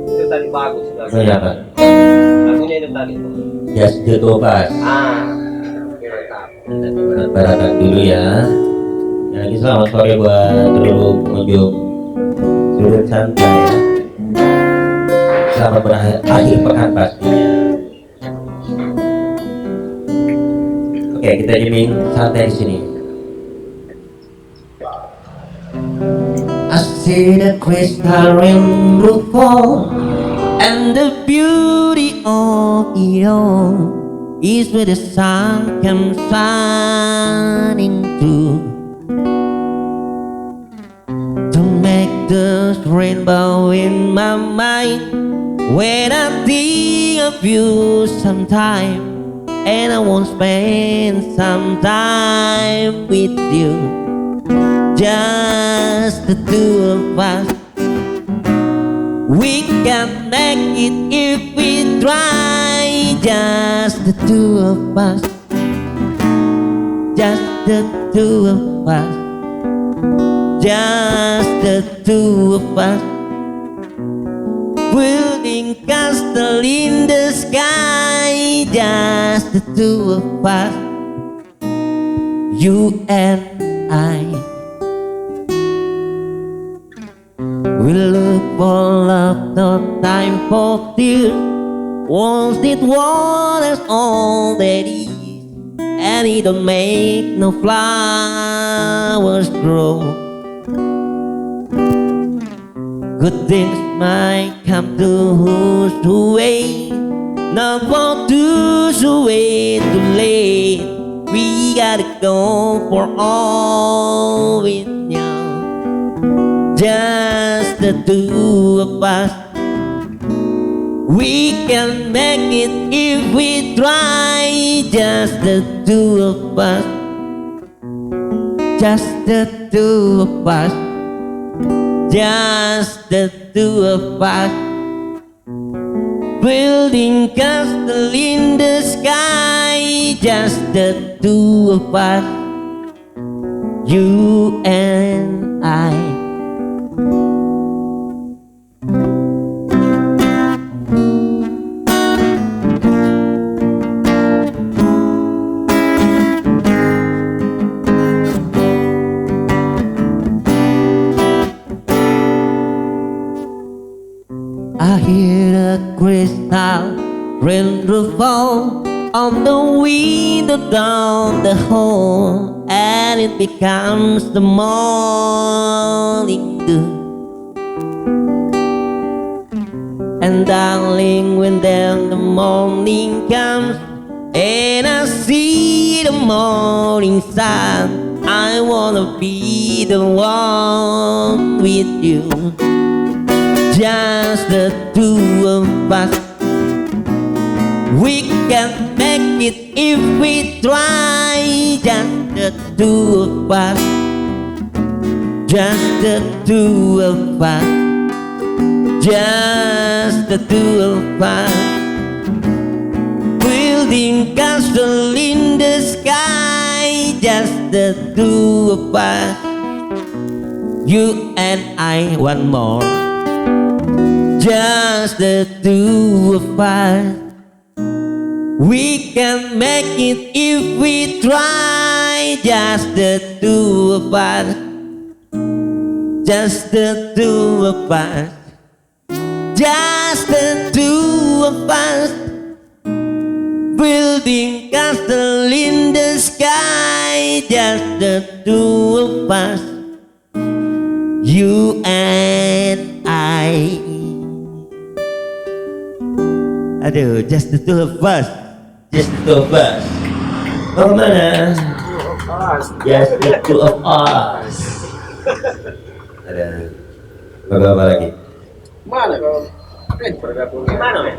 Itu tadi bagus. Iya Pak. Lagunya itu tadi. Just the two of us. Mantap. Kita beranak dulu ya. Ya, lagi selamat sore buat seluruh pengunjung Sudut Santai ya. Selamat berakhir pekan pastinya. Oke, kita jamming santai di sini. I see the crystal rainbow fall, and the beauty of it all is where the sun comes shining through to make this rainbow in my mind. When I think of you sometime, and I won't spend some time with you, just the two of us. We can make it if we try, just the two of us, just the two of us, just the two of us, building castle in the sky, just the two of us, you and I. We look for love, no time for tears. Won't it want us all that is, and it don't make no flowers grow. Good things might come to who's to wait, not for those who wait too late. We gotta go for all with you. Just the two of us. We can make it if we try. Just the two of us. Just the two of us. Just the two of us. Building castle in the sky. Just the two of us. You and I. I hear the crystal raindrop fall on the window down the hall, and it becomes the morning dew. And darling, when then the morning comes and I see the morning sun, I wanna be the one with you. Just the two of us. We can make it if we try. Just the two of us. Just the two of us. Just the two of us. Building castle in the sky. Just the two of us. You and I, one more. Just the two of us. We can make it if we try. Just the two of us. Just the two of us. Just the two of us. Building castle in the sky. Just the two of us. You and I. Aduh, just the two of us. Just the two of us. Mau kemana? Just the two of us. Ada apa lagi? Mana kau? Mana men?